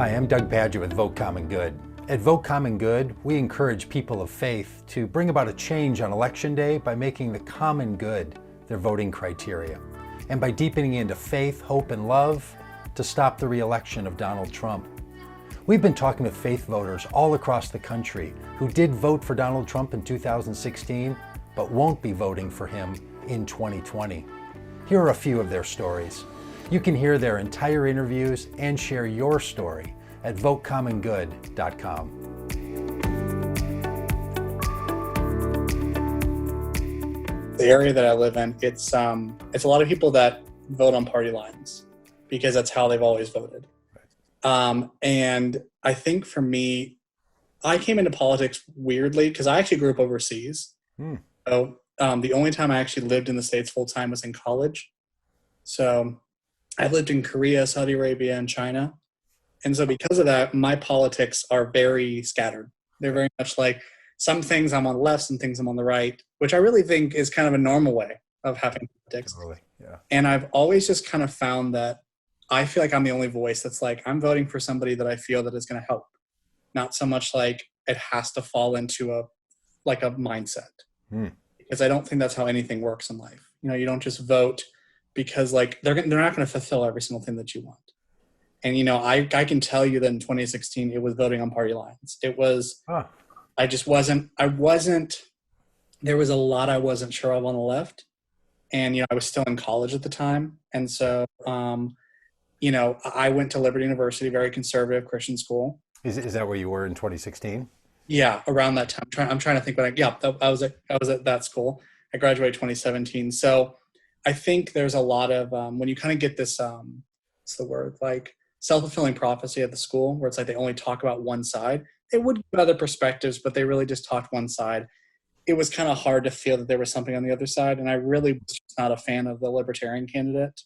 Hi, I'm Doug Padgett with Vote Common Good. At Vote Common Good, we encourage people of faith to bring about a change on Election Day by making the common good their voting criteria, and by deepening into faith, hope, and love to stop the re-election of Donald Trump. We've been talking with faith voters all across the country who did vote for Donald Trump in 2016, but won't be voting for him in 2020. Here are a few of their stories. You can hear their entire interviews and share your story at votecommongood.com. The area that I live in, it's a lot of people that vote on party lines because that's how they've always voted. And I think for me, I came into politics weirdly because I actually grew up overseas. So the only time I actually lived in the States full time was in college. So I've lived in Korea, Saudi Arabia, and China. And so because of that, my politics are very scattered. They're very much like some things I'm on the left, some things I'm on the right, which I really think is kind of a normal way of having politics. Totally, yeah. And I've always just kind of found that I feel like I'm the only voice that's like, I'm voting for somebody that I feel that is going to help. Not so much like it has to fall into a mindset. Because I don't think that's how anything works in life. You know, you don't just vote because like they're not going to fulfill every single thing that you want. And, you know, I can tell you that in 2016, it was voting on party lines. It was, I wasn't, there was a lot I wasn't sure of on the left. And, you know, I was still in college at the time. And so, you know, I went to Liberty University, very conservative Christian school. Is that where you were in 2016? Yeah, around that time. I'm trying to think I was at that school. I graduated 2017. So I think there's a lot of, when you kind of get this, what's the word, like self-fulfilling prophecy at the school where it's like they only talk about one side. They would give other perspectives, but they really just talked one side. It was kind of hard to feel that there was something on the other side. And I really was just not a fan of the libertarian candidate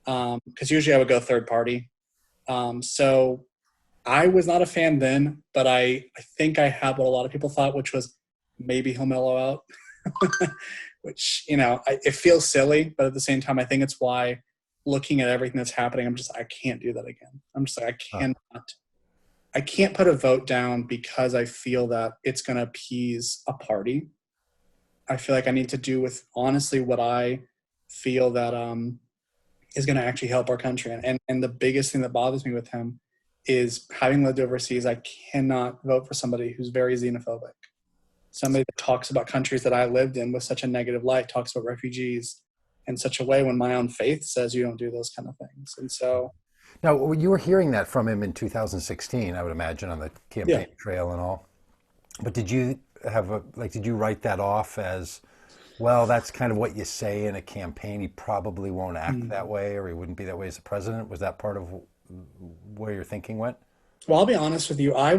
because usually I would go third party. So I was not a fan then, but I think I had what a lot of people thought, which was maybe he'll mellow out, which, you know, it feels silly, but at the same time, I think it's why looking at everything that's happening, I can't do that again. I'm just like, I can't put a vote down because I feel that it's going to appease a party. I feel like I need to do with honestly what I feel that is going to actually help our country. And the biggest thing that bothers me with him is having lived overseas, I cannot vote for somebody who's very xenophobic. Somebody that talks about countries that I lived in with such a negative light, talks about refugees in such a way when my own faith says you don't do those kind of things. And so... Now, you were hearing that from him in 2016, I would imagine, on the campaign trail and all. But did you did you write that off as, well, that's kind of what you say in a campaign. He probably won't act that way, or he wouldn't be that way as a president. Was that part of where your thinking went? Well, I'll be honest with you. I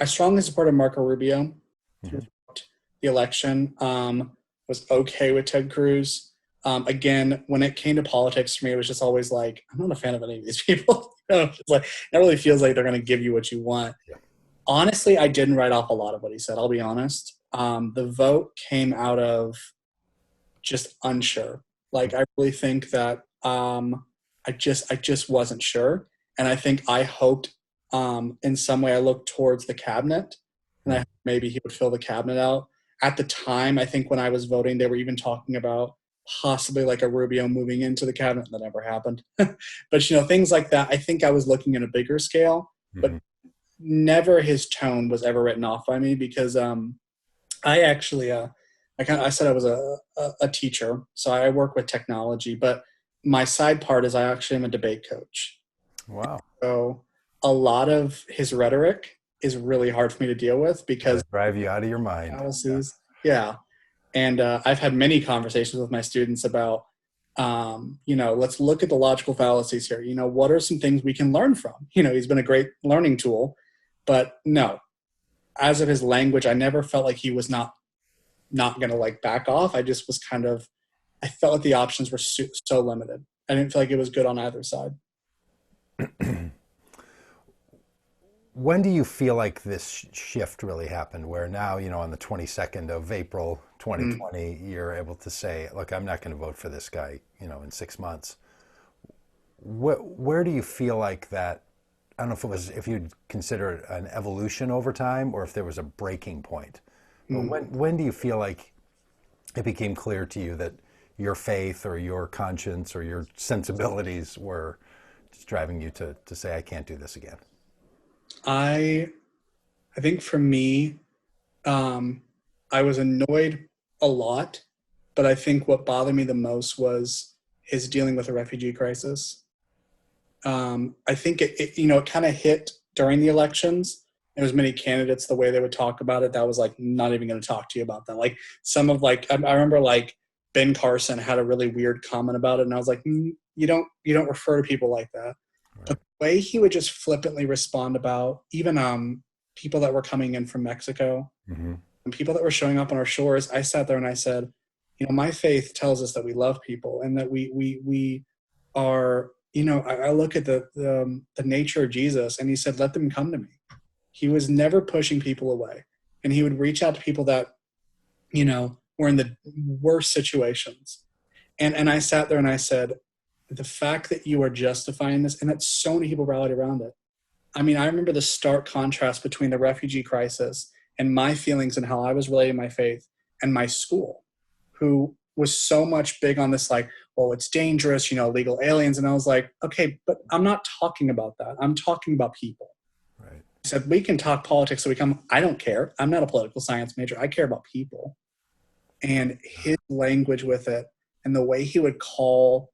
strongly supported Marco Rubio throughout the election. Was okay with Ted Cruz. Again, when it came to politics for me, it was just always like, I'm not a fan of any of these people. You know, it's like, it really feels like they're going to give you what you want. Yeah. Honestly, I didn't write off a lot of what he said. I'll be honest. The vote came out of just unsure. Like, I really think that I just wasn't sure. And I think I hoped in some way I looked towards the cabinet and I hoped maybe he would fill the cabinet out. At the time, I think when I was voting, they were even talking about possibly like a Rubio moving into the cabinet. That never happened. But, you know, things like that, I think I was looking at a bigger scale, but never his tone was ever written off by me because I actually, I said I was a teacher, so I work with technology, but my side part is I actually am a debate coach. Wow. So a lot of his rhetoric is really hard for me to deal with because it'll drive you out of your mind. Fallacies. Yeah. And I've had many conversations with my students about, you know, let's look at the logical fallacies here. You know, what are some things we can learn from? You know, he's been a great learning tool, but no, as of his language, I never felt like he was not going to like back off. I just was I felt like the options were so limited. I didn't feel like it was good on either side. When do you feel like this shift really happened where now, you know, on the 22nd of April, 2020, you're able to say, look, I'm not going to vote for this guy, you know, in 6 months. Where do you feel like that I don't know if it was, if you'd consider it an evolution over time or if there was a breaking point. But Mm. when do you feel like it became clear to you that your faith or your conscience or your sensibilities were just driving you to say, I can't do this again? I I think for me, um, I was annoyed a lot, but I think what bothered me the most was his dealing with the refugee crisis. I think it kind of hit during the elections. There was many candidates, the way they would talk about it, that was like, not even going to talk to you about that. Like some of like, I remember like Ben Carson had a really weird comment about it. And I was like, you don't refer to people like that. But Right. the way he would just flippantly respond about even people that were coming in from Mexico Hmm. and people that were showing up on our shores, I sat there and I said, my faith tells us that we love people and that we are, I look at the nature of Jesus, and he said, let them come to me. He was never pushing people away, and he would reach out to people that, were in the worst situations. And I sat there and I said, the fact that you are justifying this, and that so many people rallied around it. I mean, I remember the stark contrast between the refugee crisis and my feelings and how I was relating my faith, and my school, who was so much big on this, like, well, it's dangerous, illegal aliens. And I was like, okay, but I'm not talking about that. I'm talking about people. Right. I said, we can talk politics so I don't care. I'm not a political science major. I care about people. And his language with it and the way he would call,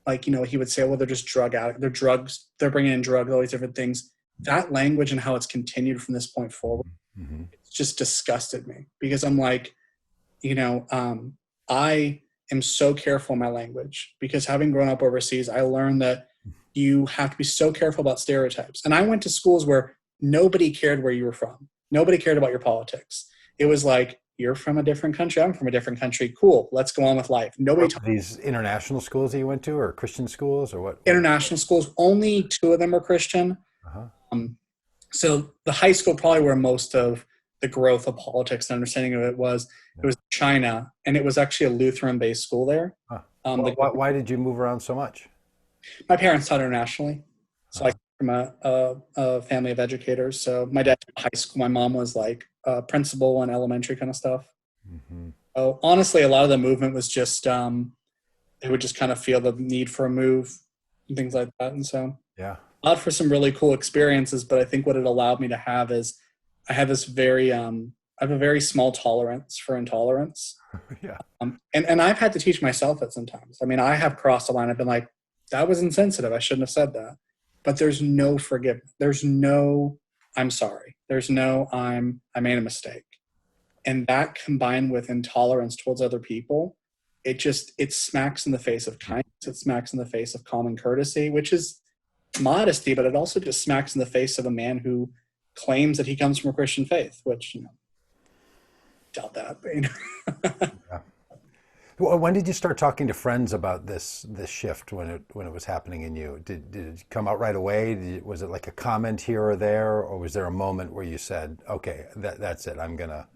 like, he would say, well, they're just drug addict, they're drugs, they're bringing in drugs, all these different things. That language and how it's continued from this point forward, Hmm. it's just disgusted me, because I'm like, I am so careful in my language, because having grown up overseas, I learned that you have to be so careful about stereotypes. And I went to schools where nobody cared where you were from. Nobody cared about your politics. It was like, you're from a different country. I'm from a different country. Cool. Let's go on with life. Nobody What were these international schools that you went to, or Christian schools, or what? international schools. Only two of them were Christian. Uh-huh. Um, so the high school, probably where most of the growth of politics and understanding of it was, it Yeah. was China, and it was actually a Lutheran-based school there. Huh. The Why did you move around so much? My parents taught internationally, so I Uh-huh. came from a family of educators. So my dad taught high school. My mom was like a principal and elementary kind of stuff. Hmm. So honestly, a lot of the movement was just they would just kind of feel the need for a move and things like that. And so Yeah. allowed for some really cool experiences. But I think what it allowed me to have is I have this very I have a very small tolerance for intolerance. Yeah. And I've had to teach myself that sometimes. I mean, I have crossed the line. I've been like, that was insensitive. I shouldn't have said that. But there's no forgiveness. There's no, I'm sorry. There's no, I made a mistake. And that combined with intolerance towards other people, it smacks in the face of kindness. It smacks in the face of common courtesy, which is modesty, but it also just smacks in the face of a man who claims that he comes from a Christian faith, which, doubt that. But, Yeah. When did you start talking to friends about this shift when it was happening in you? Did it come out right away? Was it like a comment here or there, or was there a moment where you said, "Okay, that's it. I'm gonna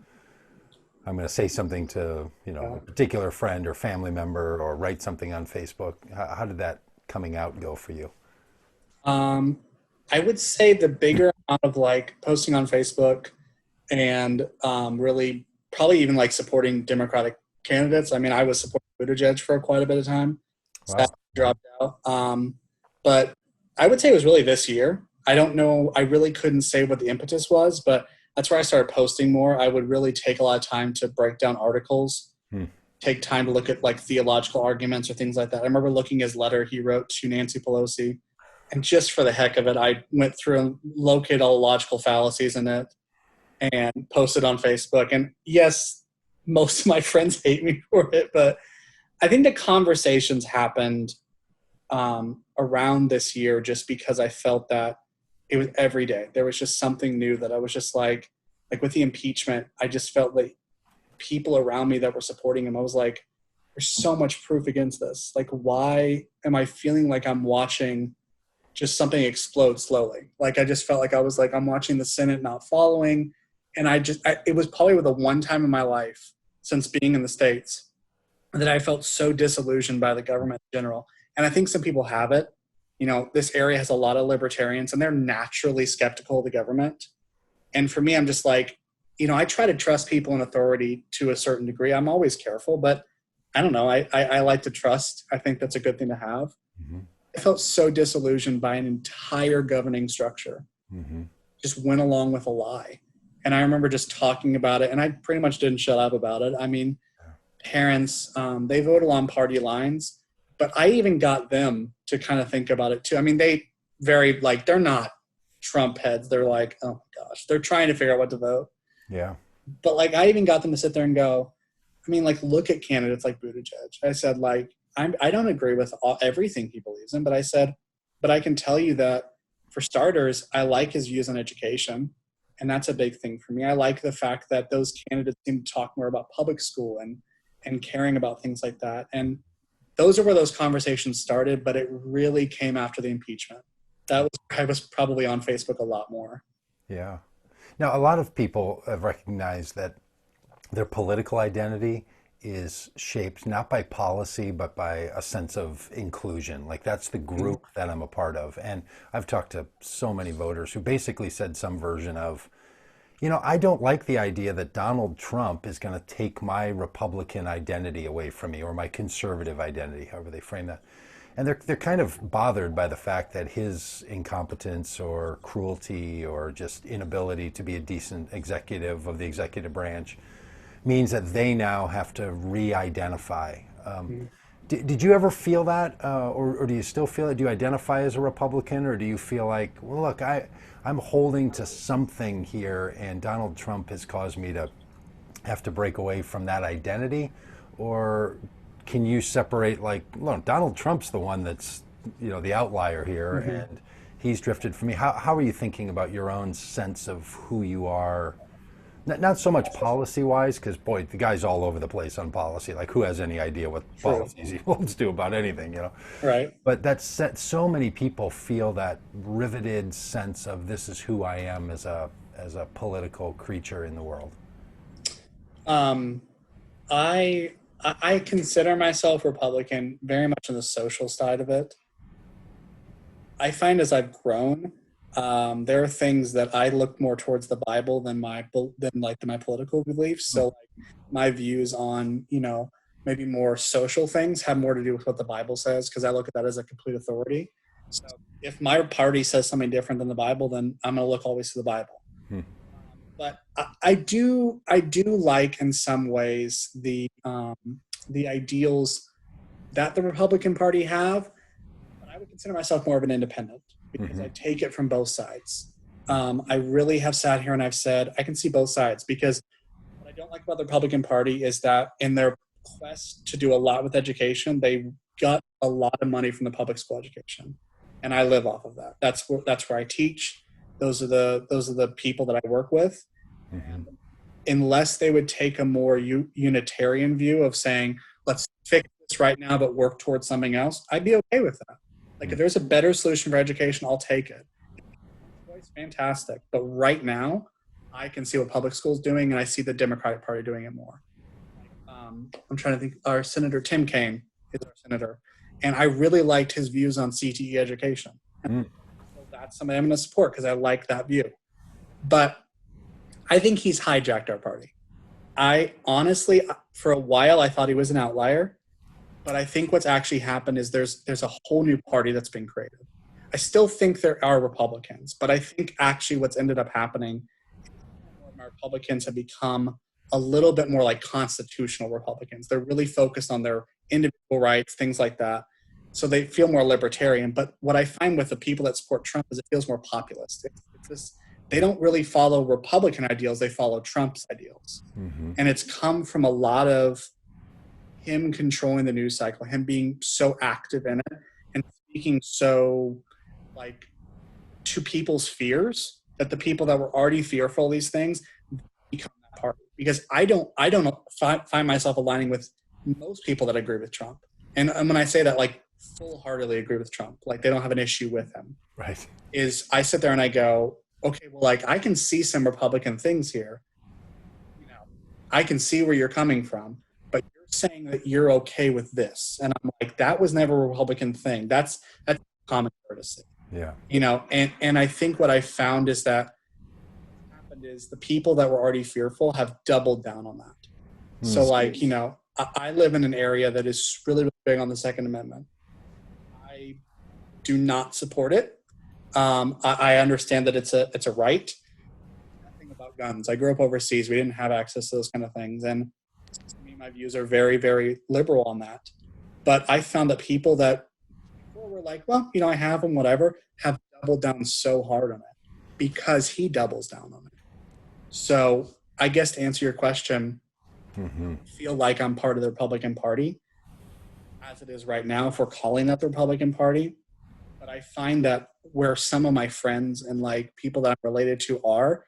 say something to a particular friend or family member, or write something on Facebook"? How did that coming out go for you? Um, I would say the bigger amount of like posting on Facebook and really probably even like supporting Democratic candidates. I mean, I was supporting Buttigieg for quite a bit of time. Wow. Sadly, dropped out. But I would say it was really this year. I don't know. I really couldn't say what the impetus was, but that's where I started posting more. I would really take a lot of time to break down articles, Hmm. take time to look at like theological arguments or things like that. I remember looking at his letter he wrote to Nancy Pelosi, and just for the heck of it, I went through and located all the logical fallacies in it and posted on Facebook. And yes, most of my friends hate me for it, but I think the conversations happened around this year just because I felt that it was every day. There was just something new that I was just like with the impeachment, I just felt like people around me that were supporting him, I was like, there's so much proof against this. Like, why am I feeling like I'm watching just something explode slowly? Like, I just felt like I was like, I'm watching the Senate not following. And it was probably the one time in my life since being in the States that I felt so disillusioned by the government in general. And I think some people have it. this area has a lot of libertarians and they're naturally skeptical of the government. And for me, I'm just like, I try to trust people in authority to a certain degree. I'm always careful, but I don't know. I like to trust. I think that's a good thing to have. Mm-hmm. I felt so disillusioned by an entire governing structure. Mm-hmm. Just went along with a lie. And I remember just talking about it, and I pretty much didn't shut up about it. I mean, parents, they voted along party lines, but I even got them to kind of think about it too. I mean, they're not Trump heads. They're like, oh my gosh, they're trying to figure out what to vote. Yeah. But like, I even got them to sit there and go, I mean, like, look at candidates like Buttigieg. I said, like, I don't agree with everything he believes in, but I said, but I can tell you that for starters, I like his views on education. And that's a big thing for me. I like the fact that those candidates seem to talk more about public school and caring about things like that. And those are where those conversations started, but it really came after the impeachment. I was probably on Facebook a lot more. Yeah. Now, a lot of people have recognized that their political identity is shaped not by policy, but by a sense of inclusion. Like, that's the group that I'm a part of. And I've talked to so many voters who basically said some version of, I don't like the idea that Donald Trump is going to take my Republican identity away from me, or my conservative identity, however they frame that. And they're kind of bothered by the fact that his incompetence or cruelty or just inability to be a decent executive of the executive branch means that they now have to re-identify. Did you ever feel that, or do you still feel it? Do you identify as a Republican, or do you feel like, well, look, I'm holding to something here, and Donald Trump has caused me to have to break away from that identity? Or can you separate, like, look, Donald Trump's the one that's, the outlier here, and he's drifted from me? How are you thinking about your own sense of who you are? Not so much policy-wise, because, boy, the guy's all over the place on policy. Like, who has any idea what policies he wants to do about anything, Right. But so many people feel that riveted sense of, this is who I am as a political creature in the world. I consider myself Republican very much on the social side of it. I find as I've grown, there are things that I look more towards the Bible than my political beliefs. So like my views on, maybe more social things have more to do with what the Bible says, because I look at that as a complete authority. So if my party says something different than the Bible, then I'm going to look always to the Bible. But I do like, in some ways, the ideals that the Republican Party have. But I would consider myself more of an independent, because I take it from both sides. I really have sat here and I've said, I can see both sides, because what I don't like about the Republican Party is that in their quest to do a lot with education, they got a lot of money from the public school education. And I live off of that. That's where I teach. Those are the people that I work with. And unless they would take a more unitarian view of saying, let's fix this right now, but work towards something else, I'd be okay with that. Like, if there's a better solution for education, I'll take it. It's fantastic. But right now, I can see what public school's doing, and I see the Democratic Party doing it more. I'm trying to think. Our Senator Tim Kaine is our senator, and I really liked his views on CTE education. So that's something I'm going to support, because I like that view. But I think he's hijacked our party. I honestly, for a while, I thought he was an outlier. But I think what's actually happened is there's a whole new party that's been created. I still think there are Republicans, but I think actually what's ended up happening is more Republicans have become a little bit more like constitutional Republicans. They're really focused on their individual rights, things like that. So they feel more libertarian. But what I find with the people that support Trump is it feels more populist. They don't really follow Republican ideals. They follow Trump's ideals. And it's come from a lot of him controlling the news cycle, him being so active in it and speaking so like to people's fears, that the people that were already fearful of these things become that party. Because I don't find myself aligning with most people that agree with Trump. And when I say that, like, full-heartedly agree with Trump, like they don't have an issue with him. Right. Is I sit there and I go, okay, well, like, I can see some Republican things here. I can see where you're coming from, but you're saying that you're okay with this. And I'm like, that was never a Republican thing. That's common courtesy. Yeah. And I think what I found is that what happened is the people that were already fearful have doubled down on that. So like, I live in an area that is really, really big on the Second Amendment. I do not support it. I understand that it's a right. Nothing about guns. I grew up overseas. We didn't have access to those kind of things. And to me, my views are very, very liberal on that. But I found that people that before were like, well, I have them, whatever, have doubled down so hard on it because he doubles down on it. So I guess to answer your question, I feel like I'm part of the Republican Party as it is right now, if we're calling that the Republican Party. But I find that where some of my friends and like people that I'm related to are,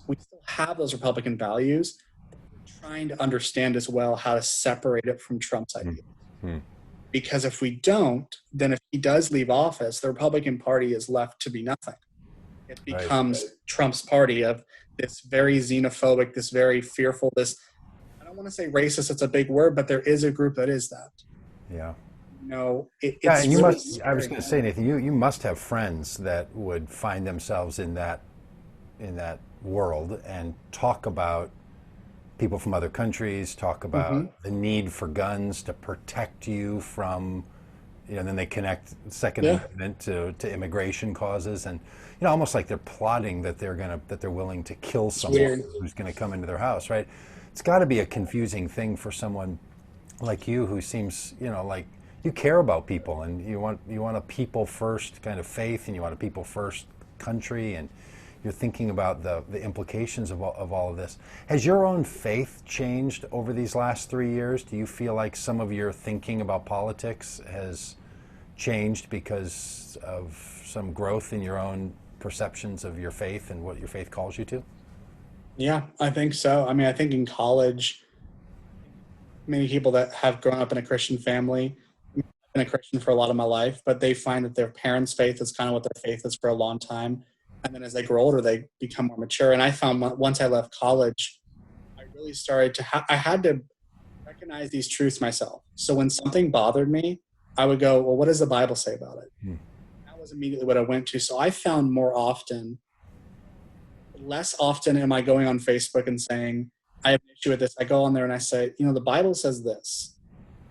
we still have those Republican values. But we're trying to understand as well how to separate it from Trump's ideas. Because if we don't, then if he does leave office, the Republican Party is left to be nothing. It becomes Trump's party of this very xenophobic, this very fearful, this, I don't want to say racist, it's a big word, but there is a group that is that. Yeah. It's and you really must, scary. I was going to say, Nathan, you must have friends that would find themselves in that world and talk about people from other countries, talk about the need for guns to protect you from, and then they connect Second Amendment to immigration causes, and almost like they're plotting that they're willing to kill someone who's going to come into their house, right? It's got to be a confusing thing for someone like you who seems, like you care about people and you want a people first kind of faith, and you want a people first country, and you're thinking about the implications of all of this. Has your own faith changed over these last 3 years? Do you feel like some of your thinking about politics has changed because of some growth in your own perceptions of your faith and what your faith calls you to? Yeah, I think so. I mean, I think in college, many people that have grown up in a Christian family, I've been a Christian for a lot of my life, but they find that their parents' faith is kind of what their faith is for a long time. And then as they grow older, they become more mature. And I found once I left college, I really started to I had to recognize these truths myself. So when something bothered me, I would go, well, what does the Bible say about it? That was immediately what I went to. So I found less often am I going on Facebook and saying, I have an issue with this. I go on there and I say, the Bible says this.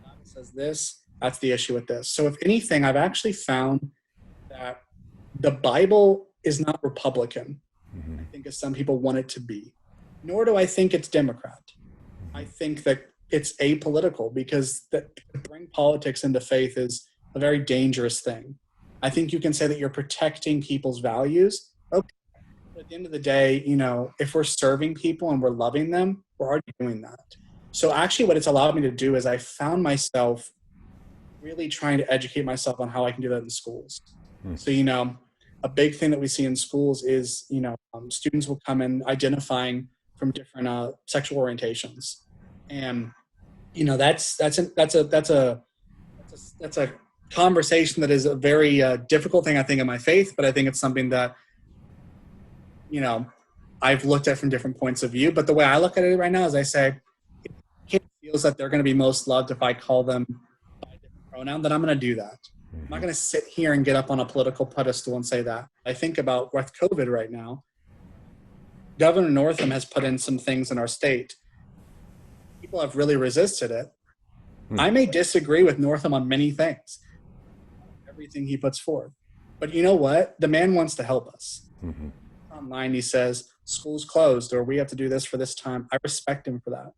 The Bible says this. That's the issue with this. So if anything, I've actually found that the Bible is not Republican, I think, as some people want it to be. Nor do I think it's Democrat. I think that it's apolitical, because to bring politics into faith is a very dangerous thing. I think you can say that you're protecting people's values. Okay. But at the end of the day, if we're serving people and we're loving them, we're already doing that. So actually what it's allowed me to do is I found myself really trying to educate myself on how I can do that in schools. So, a big thing that we see in schools is, students will come in identifying from different sexual orientations. And, that's a conversation that is a very difficult thing, I think, in my faith, but I think it's something that, I've looked at from different points of view. But the way I look at it right now is I say, if a kid feels that they're going to be most loved if I call them by a different pronoun, then I'm going to do that. I'm not going to sit here and get up on a political pedestal and say that. I think about with COVID right now, Governor Northam has put in some things in our state. People have really resisted it. I may disagree with Northam on many things, everything he puts forth. But you know what? The man wants to help us. Online, he says, school's closed, or we have to do this for this time. I respect him for that.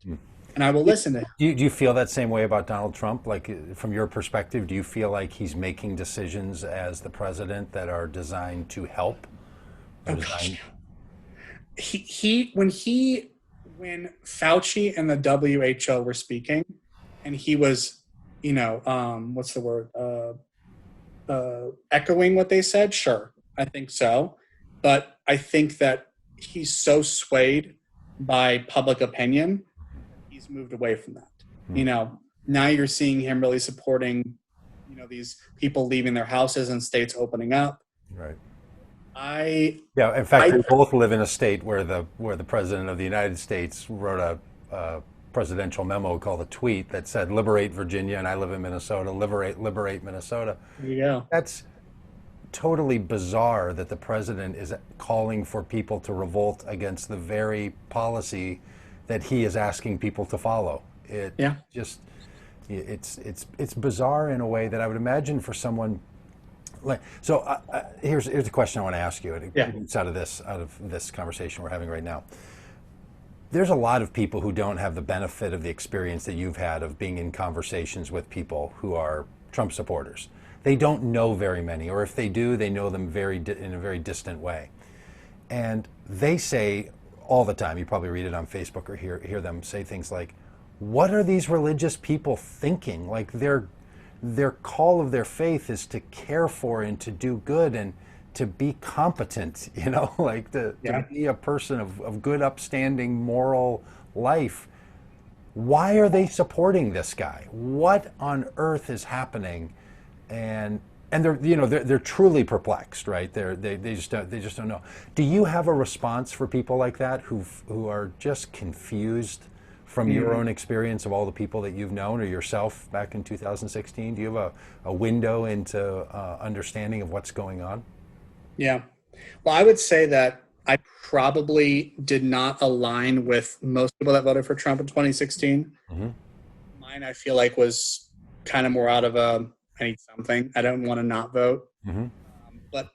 And I will listen to him. Do you feel that same way about Donald Trump? Like, from your perspective, do you feel like he's making decisions as the president that are designed to help? When Fauci and the WHO were speaking, and he was, what's the word? Echoing what they said? Sure, I think so. But I think that he's so swayed by public opinion, he's moved away from that. Now you're seeing him really supporting, these people leaving their houses and states opening up. Right. In fact, we both live in a state where the president of the United States wrote a presidential memo called a tweet that said, "Liberate Virginia," and I live in Minnesota. Liberate Minnesota. There you go. totally bizarre that the president is calling for people to revolt against the very policy that he is asking people to follow. It Yeah. just, it's bizarre in a way that I would imagine for someone like, so here's a question I want to ask you. Yeah. It's out of this conversation we're having right now. There's a lot of people who don't have the benefit of the experience that you've had of being in conversations with people who are Trump supporters. They don't know very many, or if they do, they know them in a very distant way. And they say all the time, you probably read it on Facebook or hear them say things like, what are these religious people thinking? Like their call of their faith is to care for and to do good and to be competent, like to be a person of good, upstanding, moral life. Why are they supporting this guy? What on earth is happening? And they're truly perplexed, right? They just don't know. Do you have a response for people like that who are just confused from your own experience of all the people that you've known or yourself back in 2016? Do you have a window into understanding of what's going on? Yeah. Well, I would say that I probably did not align with most people that voted for Trump in 2016. Mm-hmm. Mine, I feel like, was kind of more out of I need something. I don't want to not vote. Mm-hmm. But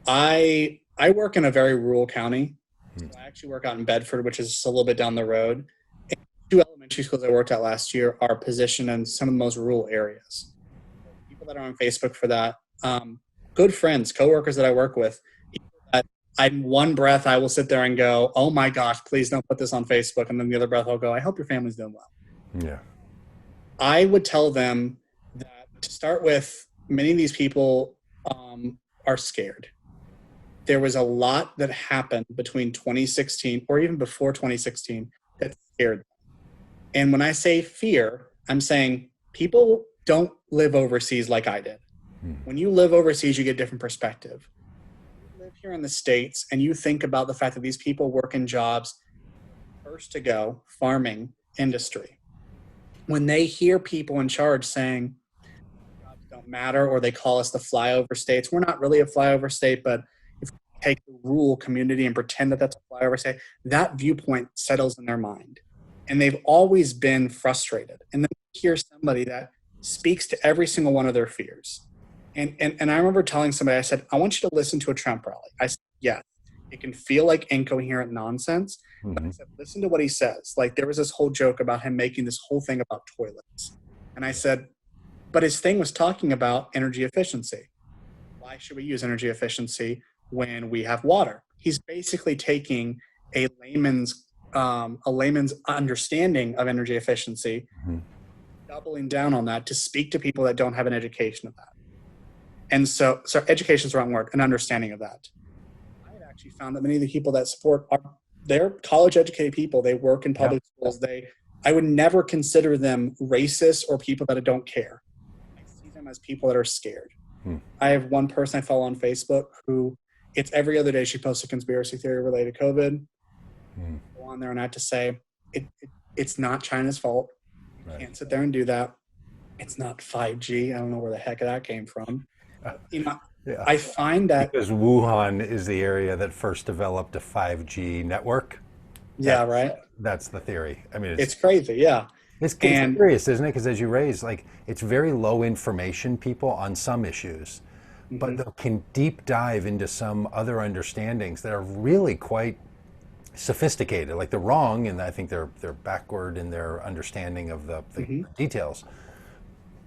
I work in a very rural county. So I actually work out in Bedford, which is just a little bit down the road. And 2 elementary schools I worked at last year are positioned in some of the most rural areas. People that are on Facebook for that, good friends, coworkers that I work with, that in one breath I will sit there and go, oh my gosh, please don't put this on Facebook. And then the other breath I'll go, I hope your family's doing well. Yeah. I would tell them that to start with, many of these people are scared. There was a lot that happened between 2016 or even before 2016 that scared them. And when I say fear, I'm saying people don't live overseas like I did. When you live overseas, you get a different perspective. You live here in the States and you think about the fact that these people work in jobs, first to go, farming, industry. When they hear people in charge saying jobs don't matter, or they call us the flyover states, we're not really a flyover state, but if we take the rural community and pretend that that's a flyover state, that viewpoint settles in their mind. And they've always been frustrated. And then you hear somebody that speaks to every single one of their fears. And I remember telling somebody, I said, I want you to listen to a Trump rally. I said, yes, it can feel like incoherent nonsense, but I said, listen to what he says. Like there was this whole joke about him making this whole thing about toilets. And I said, but his thing was talking about energy efficiency. Why should we use energy efficiency when we have water? He's basically taking a layman's understanding of energy efficiency, doubling down on that to speak to people that don't have an education of that. And so education is the wrong word, an understanding of that. I had actually found that many of the people that support they're college educated people. They work in public schools. I would never consider them racist or people that don't care. I see them as people that are scared. I have one person I follow on Facebook who it's every other day she posts a conspiracy theory related to COVID. Go on there and I have to say, it's not China's fault. You can't sit there and do that. It's not 5G. I don't know where the heck that came from. I find that because Wuhan is the area that first developed a 5G network. That's the theory. I mean, it's crazy. Yeah. It's curious, isn't it? Because as you raise, like, it's very low information people on some issues, but they can deep dive into some other understandings that are really quite sophisticated. Like they're wrong, and I think they're backward in their understanding of the details.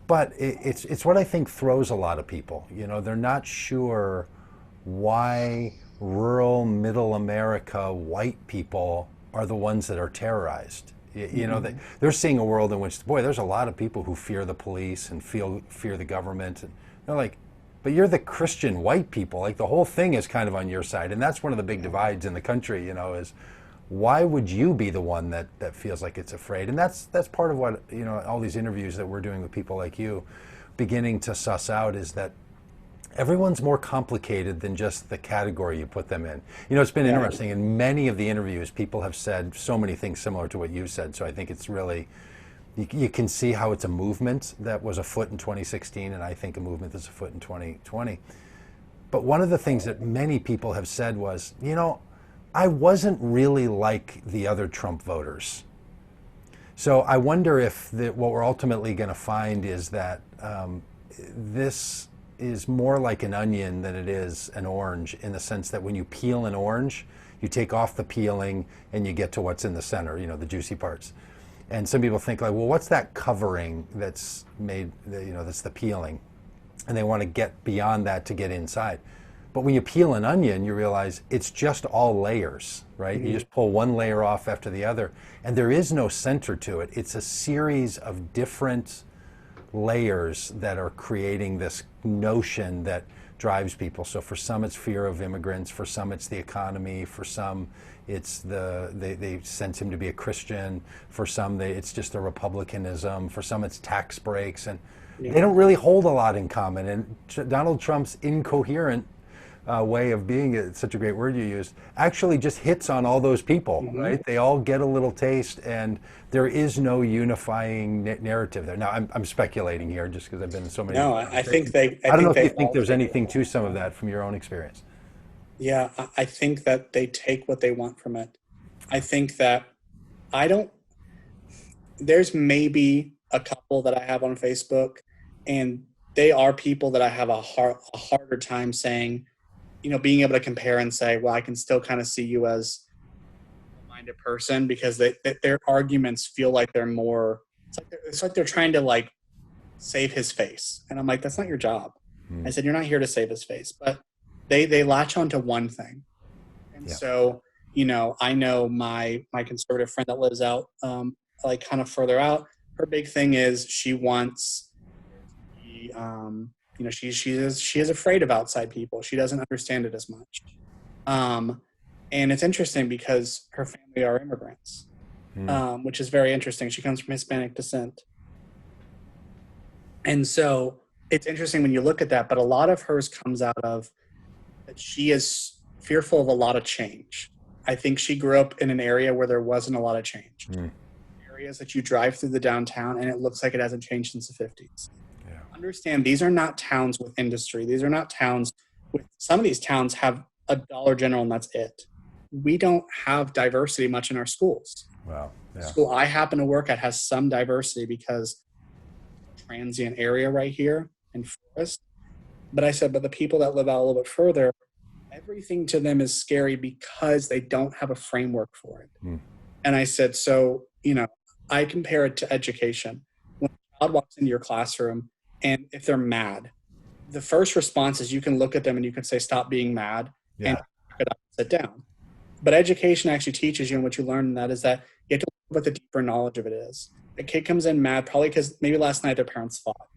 But it's what I think throws a lot of people. They're not sure why rural middle America white people are the ones that are terrorized. They're seeing a world in which, boy, there's a lot of people who fear the police and fear the government. And they're like, but you're the Christian white people. Like the whole thing is kind of on your side. And that's one of the big divides in the country, is why would you be the one that feels like it's afraid? And that's part of what, all these interviews that we're doing with people like you beginning to suss out is that everyone's more complicated than just the category you put them in. It's been interesting. In many of the interviews, people have said so many things similar to what you said. So I think it's really, you can see how it's a movement that was afoot in 2016, and I think a movement that's afoot in 2020. But one of the things that many people have said was, I wasn't really like the other Trump voters. So I wonder if what we're ultimately going to find is that this is more like an onion than it is an orange, in the sense that when you peel an orange, you take off the peeling and you get to what's in the center, the juicy parts. And some people think like, well, what's that covering that's made, that's the peeling? And they want to get beyond that to get inside. But when you peel an onion, you realize it's just all layers, right? Mm-hmm. You just pull one layer off after the other, and there is no center to it. It's a series of different layers that are creating this notion that drives people. So for some, it's fear of immigrants. For some, it's the economy. For some, it's they sense him to be a Christian. For some, it's just a republicanism. For some, it's tax breaks, and they don't really hold a lot in common. And Donald Trump's incoherent way of being, it's such a great word you used, actually just hits on all those people, mm-hmm. right? They all get a little taste, and there is no unifying narrative there. Now, I'm speculating here just because I've been in so many. No, I think they. I don't know if you think there's anything to some of that from your own experience. Yeah, I think that they take what they want from it. I think that there's maybe a couple that I have on Facebook, and they are people that I have a harder time saying, being able to compare and say, well, I can still kind of see you as a minded person, because their arguments feel like they're more, it's like they're trying to like save his face. And I'm like, that's not your job. I said, you're not here to save his face, but they latch on to one thing. And so, I know my conservative friend that lives out, like kind of further out, her big thing is she wants, she is afraid of outside people. She doesn't understand it as much. And it's interesting because her family are immigrants, which is very interesting. She comes from Hispanic descent. And so it's interesting when you look at that, but a lot of hers comes out of that she is fearful of a lot of change. I think she grew up in an area where there wasn't a lot of change. Areas that you drive through the downtown and it looks like it hasn't changed since the 50s. Understand, these are not towns with industry. These are not towns with, some of these towns have a Dollar General and that's it. We don't have diversity much in our schools. Wow. Yeah. The school I happen to work at has some diversity because transient area right here in Forest. But I said, but the people that live out a little bit further, everything to them is scary because they don't have a framework for it. And I said, so, I compare it to education. When a child walks into your classroom, and if they're mad, the first response is you can look at them and you can say, stop being mad, and sit down. But education actually teaches you, and what you learn in that is that you have to look what the deeper knowledge of it is. A kid comes in mad probably because maybe last night their parents fought.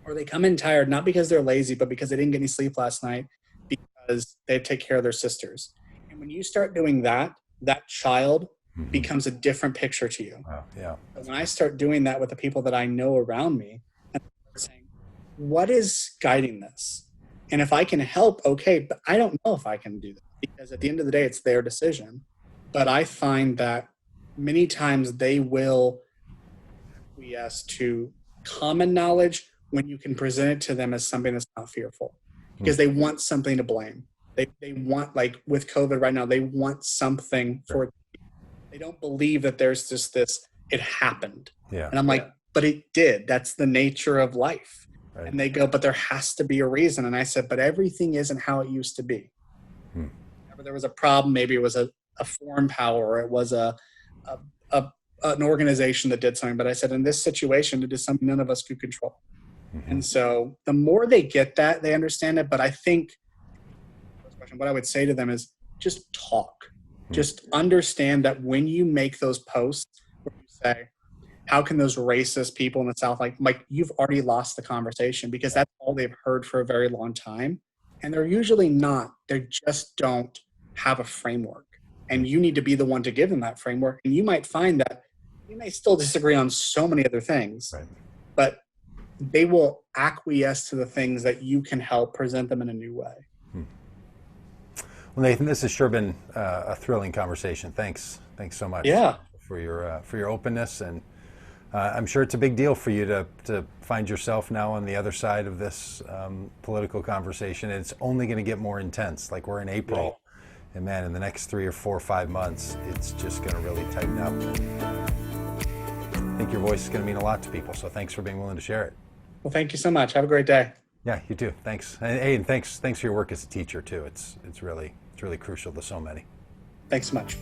Or they come in tired, not because they're lazy, but because they didn't get any sleep last night because they take care of their sisters. And when you start doing that, that child becomes a different picture to you. Wow. Yeah. But when I start doing that with the people that I know around me, saying, what is guiding this? And if I can help, okay, but I don't know if I can do that, because at the end of the day, it's their decision. But I find that many times they will acquiesce to common knowledge when you can present it to them as something that's not fearful, because they want something to blame. They want, like with COVID right now, they want something for it. They don't believe that there's just this, it happened. Yeah. And I'm like, but it did. That's the nature of life. Right. And they go, but there has to be a reason. And I said, but everything isn't how it used to be. Whenever there was a problem, maybe it was a foreign power, or it was an organization that did something. But I said, in this situation, it is something none of us could control. And so the more they get that, they understand it. But I think what I would say to them is just talk. Just understand that when you make those posts where you say, how can those racist people in the South, like you've already lost the conversation, because that's all they've heard for a very long time. And they're usually not. They just don't have a framework. And you need to be the one to give them that framework. And you might find that you may still disagree on so many other things, but they will acquiesce to the things that you can help present them in a new way. Well, Nathan, this has sure been a thrilling conversation. Thanks so much. Yeah. For your openness, and I'm sure it's a big deal for you to find yourself now on the other side of this political conversation. It's only going to get more intense. Like we're in April, and man, in the next 3 or 4 or 5 months, it's just going to really tighten up. I think your voice is going to mean a lot to people. So thanks for being willing to share it. Well, thank you so much. Have a great day. Yeah, you too. Thanks. And thanks for your work as a teacher too. It's really crucial to so many. Thanks so much.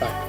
Bye.